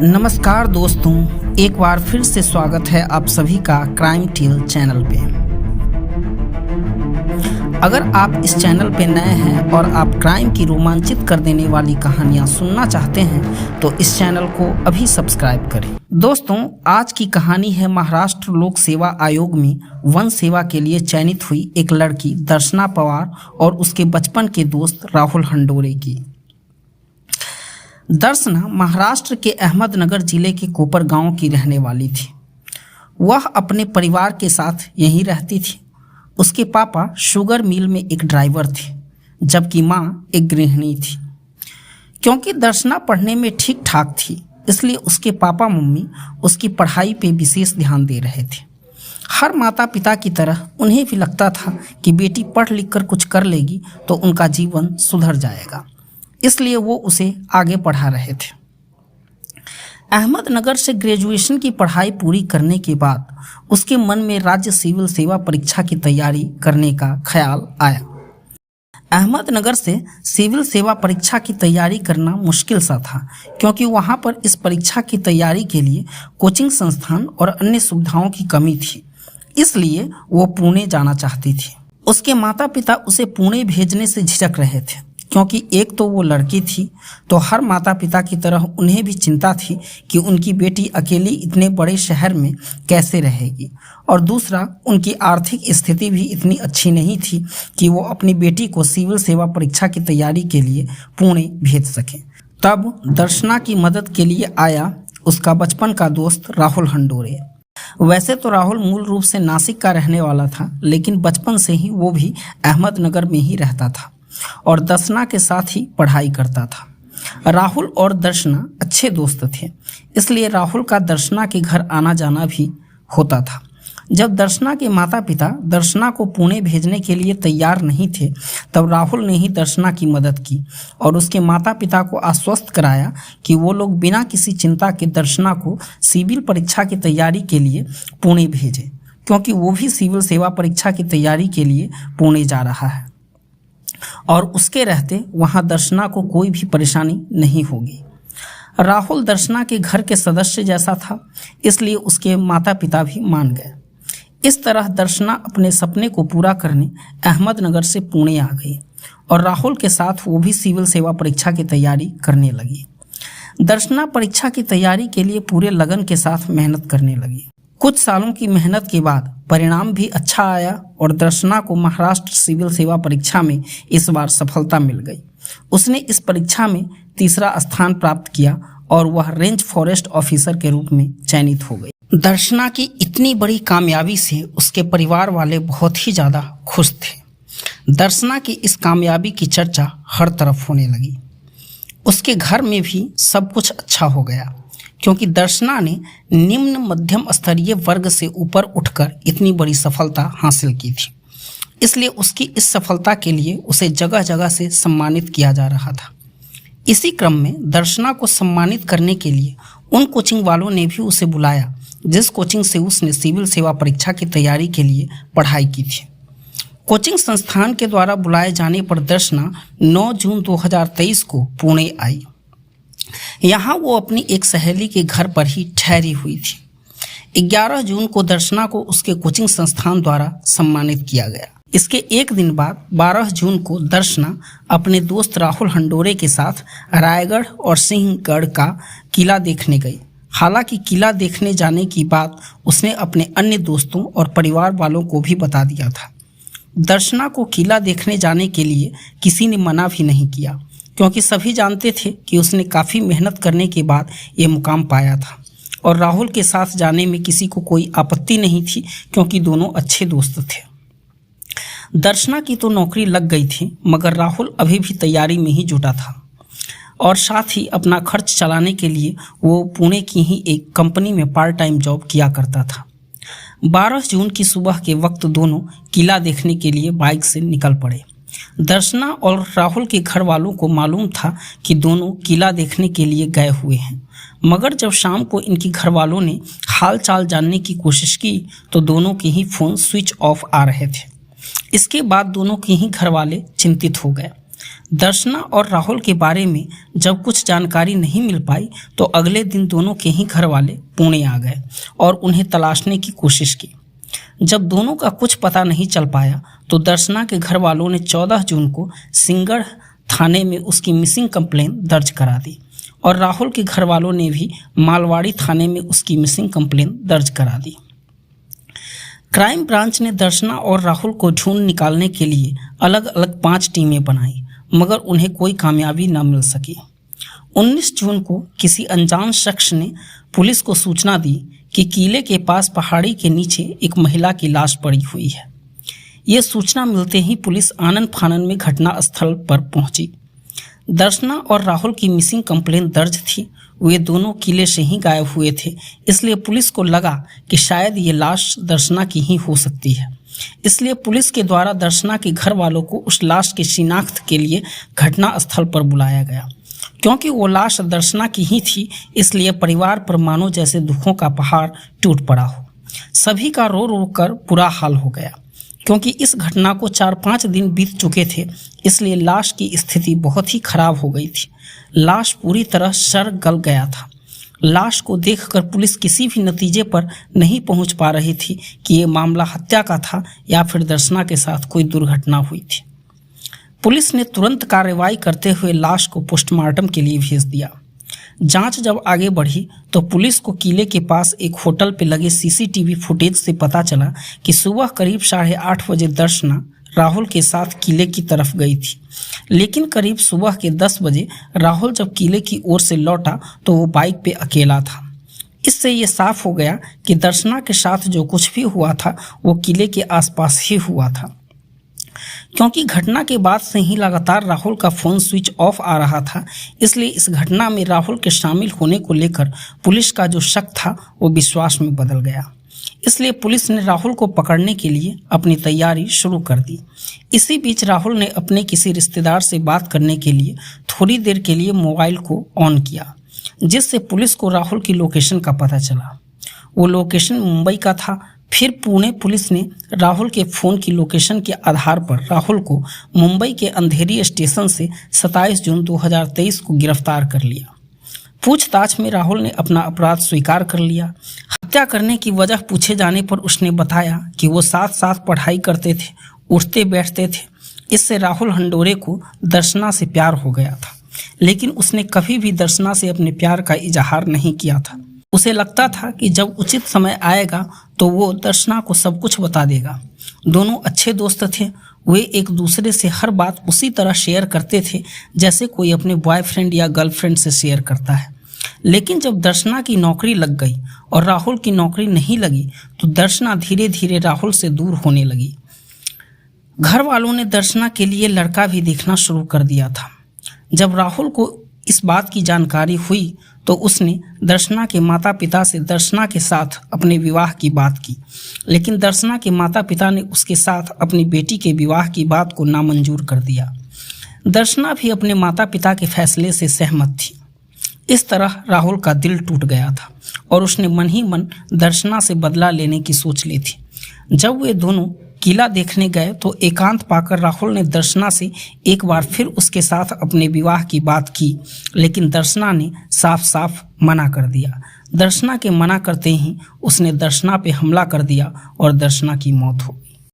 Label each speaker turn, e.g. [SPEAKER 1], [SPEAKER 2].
[SPEAKER 1] नमस्कार दोस्तों, एक बार फिर से स्वागत है आप सभी का क्राइम टेल चैनल पे। अगर आप इस चैनल पे नए हैं और आप क्राइम की रोमांचित कर देने वाली कहानियां सुनना चाहते हैं तो इस चैनल को अभी सब्सक्राइब करें। दोस्तों, आज की कहानी है महाराष्ट्र लोक सेवा आयोग में वन सेवा के लिए चयनित हुई एक लड़की दर्शना पवार और उसके बचपन के दोस्त राहुल हंडोरे की। दर्शना महाराष्ट्र के अहमदनगर जिले के कोपर गांव की रहने वाली थी। वह अपने परिवार के साथ यहीं रहती थी। उसके पापा शुगर मिल में एक ड्राइवर थे, जबकि माँ एक गृहिणी थी। क्योंकि दर्शना पढ़ने में ठीक ठाक थी, इसलिए उसके पापा मम्मी उसकी पढ़ाई पे विशेष ध्यान दे रहे थे। हर माता पिता की तरह उन्हें भी लगता था कि बेटी पढ़ लिख कर कुछ कर लेगी तो उनका जीवन सुधर जाएगा, इसलिए वो उसे आगे पढ़ा रहे थे। अहमदनगर से ग्रेजुएशन की पढ़ाई पूरी करने के बाद उसके मन में राज्य सिविल सेवा परीक्षा की तैयारी करने का ख्याल आया। अहमदनगर से सिविल सेवा परीक्षा की तैयारी करना मुश्किल सा था, क्योंकि वहाँ पर इस परीक्षा की तैयारी के लिए कोचिंग संस्थान और अन्य सुविधाओं की कमी थी। इसलिए वो पुणे जाना चाहती थी। उसके माता पिता उसे पुणे भेजने से झिझक रहे थे, क्योंकि एक तो वो लड़की थी, तो हर माता पिता की तरह उन्हें भी चिंता थी कि उनकी बेटी अकेली इतने बड़े शहर में कैसे रहेगी, और दूसरा उनकी आर्थिक स्थिति भी इतनी अच्छी नहीं थी कि वो अपनी बेटी को सिविल सेवा परीक्षा की तैयारी के लिए पुणे भेज सकें। तब दर्शना की मदद के लिए आया उसका बचपन का दोस्त राहुल हंडोरे। वैसे तो राहुल मूल रूप से नासिक का रहने वाला था, लेकिन बचपन से ही वो भी अहमदनगर में ही रहता था और दर्शना के साथ ही पढ़ाई करता था। राहुल और दर्शना अच्छे दोस्त थे, इसलिए राहुल का दर्शना के घर आना जाना भी होता था। जब दर्शना के माता पिता दर्शना को पुणे भेजने के लिए तैयार नहीं थे, तब राहुल ने ही दर्शना की मदद की और उसके माता पिता को आश्वस्त कराया कि वो लोग बिना किसी चिंता के दर्शना को सिविल परीक्षा की तैयारी के लिए पुणे भेजें, क्योंकि वो भी सिविल सेवा परीक्षा की तैयारी के लिए पुणे जा रहा है और उसके रहते वहां दर्शना को कोई भी परेशानी नहीं होगी। राहुल दर्शना के घर के सदस्य जैसा था, इसलिए उसके माता पिता भी मान गए। इस तरह दर्शना अपने सपने को पूरा करने अहमदनगर से पुणे आ गई और राहुल के साथ वो भी सिविल सेवा परीक्षा की तैयारी करने लगी। दर्शना परीक्षा की तैयारी के लिए पूरे लगन के साथ मेहनत करने लगी। कुछ सालों की मेहनत के बाद परिणाम भी अच्छा आया और दर्शना को महाराष्ट्र सिविल सेवा परीक्षा में इस बार सफलता मिल गई। उसने इस परीक्षा में तीसरा स्थान प्राप्त किया और वह रेंज फॉरेस्ट ऑफिसर के रूप में चयनित हो गई। दर्शना की इतनी बड़ी कामयाबी से उसके परिवार वाले बहुत ही ज़्यादा खुश थे। दर्शना की इस कामयाबी की चर्चा हर तरफ होने लगी। उसके घर में भी सब कुछ अच्छा हो गया, क्योंकि दर्शना ने निम्न मध्यम स्तरीय वर्ग से ऊपर उठकर इतनी बड़ी सफलता हासिल की थी। इसलिए उसकी इस सफलता के लिए उसे जगह जगह से सम्मानित किया जा रहा था। इसी क्रम में दर्शना को सम्मानित करने के लिए उन कोचिंग वालों ने भी उसे बुलाया जिस कोचिंग से उसने सिविल सेवा परीक्षा की तैयारी के लिए पढ़ाई की थी। कोचिंग संस्थान के द्वारा बुलाए जाने पर दर्शना 9 जून 2023 को पुणे आई। यहाँ वो अपनी एक सहेली के घर पर ही ठहरी हुई थी। 11 जून को दर्शना को उसके कोचिंग संस्थान द्वारा सम्मानित किया गया। इसके एक दिन बाद 12 जून को दर्शना अपने दोस्त राहुल हंडोरे के साथ रायगढ़ और सिंहगढ़ का किला देखने गई। हालांकि किला देखने जाने की बात उसने अपने अन्य दोस्तों और परिवार वालों को भी बता दिया था। दर्शना को किला देखने जाने के लिए किसी ने मना भी नहीं किया, क्योंकि सभी जानते थे कि उसने काफ़ी मेहनत करने के बाद ये मुकाम पाया था और राहुल के साथ जाने में किसी को कोई आपत्ति नहीं थी, क्योंकि दोनों अच्छे दोस्त थे। दर्शना की तो नौकरी लग गई थी, मगर राहुल अभी भी तैयारी में ही जुटा था और साथ ही अपना खर्च चलाने के लिए वो पुणे की ही एक कंपनी में पार्ट टाइम जॉब किया करता था। 12 जून की सुबह के वक्त दोनों किला देखने के लिए बाइक से निकल पड़े। दर्शना और राहुल के घर वालों को मालूम था कि दोनों किला देखने के लिए गए हुए हैं, मगर जब शाम को इनके घर वालों ने हाल चाल जानने की कोशिश की तो दोनों के ही फ़ोन स्विच ऑफ आ रहे थे। इसके बाद दोनों के ही घर वाले चिंतित हो गए। दर्शना और राहुल के बारे में जब कुछ जानकारी नहीं मिल पाई तो अगले दिन दोनों के ही घर वाले पुणे आ गए और उन्हें तलाशने की कोशिश की। जब दोनों का कुछ पता नहीं चल पाया तो दर्शना के घर वालों ने 14 जून को सिंगड़ थाने में उसकी मिसिंग कंप्लेन दर्ज करा दी और राहुल के घर वालों ने भी मालवाड़ी थाने में उसकी मिसिंग कंप्लेन दर्ज करा दी। क्राइम ब्रांच ने दर्शना और राहुल को ढूंढ निकालने के लिए अलग अलग 5 टीमें बनाई, मगर उन्हें कोई कामयाबी न मिल सकी। 19 जून को किसी अनजान शख्स ने पुलिस को सूचना दी कि किले के पास पहाड़ी के नीचे एक महिला की लाश पड़ी हुई है। ये सूचना मिलते ही पुलिस आनन फानन में घटना स्थल पर पहुंची। दर्शना और राहुल की मिसिंग कंप्लेन दर्ज थी। वे दोनों किले से ही गायब हुए थे, इसलिए पुलिस को लगा कि शायद ये लाश दर्शना की ही हो सकती है। इसलिए पुलिस के द्वारा दर्शना के घर वालों को उस लाश की शिनाख्त के लिए घटना स्थल पर बुलाया गया। क्योंकि वो लाश दर्शना की ही थी, इसलिए परिवार पर मानो जैसे दुखों का पहाड़ टूट पड़ा हो। सभी का रो रो कर बुरा हाल हो गया। क्योंकि इस घटना को 4-5 दिन बीत चुके थे, इसलिए लाश की स्थिति बहुत ही खराब हो गई थी। लाश पूरी तरह सड़ गल गया था। लाश को देखकर पुलिस किसी भी नतीजे पर नहीं पहुंच पा रही थी कि ये मामला हत्या का था या फिर दर्शना के साथ कोई दुर्घटना हुई थी। पुलिस ने तुरंत कार्रवाई करते हुए लाश को पोस्टमार्टम के लिए भेज दिया। जांच जब आगे बढ़ी तो पुलिस को किले के पास एक होटल पे लगे सीसीटीवी फुटेज से पता चला कि सुबह करीब 8:30 बजे दर्शना राहुल के साथ किले की तरफ गई थी, लेकिन करीब सुबह के 10 बजे राहुल जब किले की ओर से लौटा तो वो बाइक पे अकेला था। इससे ये साफ हो गया कि दर्शना के साथ जो कुछ भी हुआ था वो किले के आसपास ही हुआ था। क्योंकि घटना के बाद से ही लगातार राहुल का फ़ोन स्विच ऑफ आ रहा था, इसलिए इस घटना में राहुल के शामिल होने को लेकर पुलिस का जो शक था वो विश्वास में बदल गया। इसलिए पुलिस ने राहुल को पकड़ने के लिए अपनी तैयारी शुरू कर दी। इसी बीच राहुल ने अपने किसी रिश्तेदार से बात करने के लिए थोड़ी देर के लिए मोबाइल को ऑन किया, जिससे पुलिस को राहुल की लोकेशन का पता चला। वो लोकेशन मुंबई का था। फिर पुणे पुलिस ने राहुल के फ़ोन की लोकेशन के आधार पर राहुल को मुंबई के अंधेरी स्टेशन से 27 जून 2023 को गिरफ्तार कर लिया। पूछताछ में राहुल ने अपना अपराध स्वीकार कर लिया। हत्या करने की वजह पूछे जाने पर उसने बताया कि वो साथ साथ पढ़ाई करते थे, उठते बैठते थे। इससे राहुल हंडोरे को दर्शना से प्यार हो गया था, लेकिन उसने कभी भी दर्शना से अपने प्यार का इजहार नहीं किया था। उसे लगता था कि जब उचित समय आएगा तो वो दर्शना को सब कुछ बता देगा। दोनों अच्छे दोस्त थे। वे एक दूसरे से हर बात उसी तरह शेयर करते थे जैसे कोई अपने बॉयफ्रेंड या गर्लफ्रेंड से शेयर करता है। लेकिन जब दर्शना की नौकरी लग गई और राहुल की नौकरी नहीं लगी तो दर्शना धीरे धीरे राहुल से दूर होने लगी। घर वालों ने दर्शना के लिए लड़का भी देखना शुरू कर दिया था। जब राहुल को इस बात की जानकारी हुई तो उसने दर्शना के माता पिता से दर्शना के साथ अपने विवाह की बात की, लेकिन दर्शना के माता पिता ने उसके साथ अपनी बेटी के विवाह की बात को नामंजूर कर दिया। दर्शना भी अपने माता पिता के फैसले से सहमत थी। इस तरह राहुल का दिल टूट गया था और उसने मन ही मन दर्शना से बदला लेने की सोच ली थी। जब वे दोनों किला देखने गए तो एकांत पाकर राहुल ने दर्शना से एक बार फिर उसके साथ अपने विवाह की बात की, लेकिन दर्शना ने साफ साफ मना कर दिया। दर्शना के मना करते ही उसने दर्शना पे हमला कर दिया और दर्शना की मौत हो गई।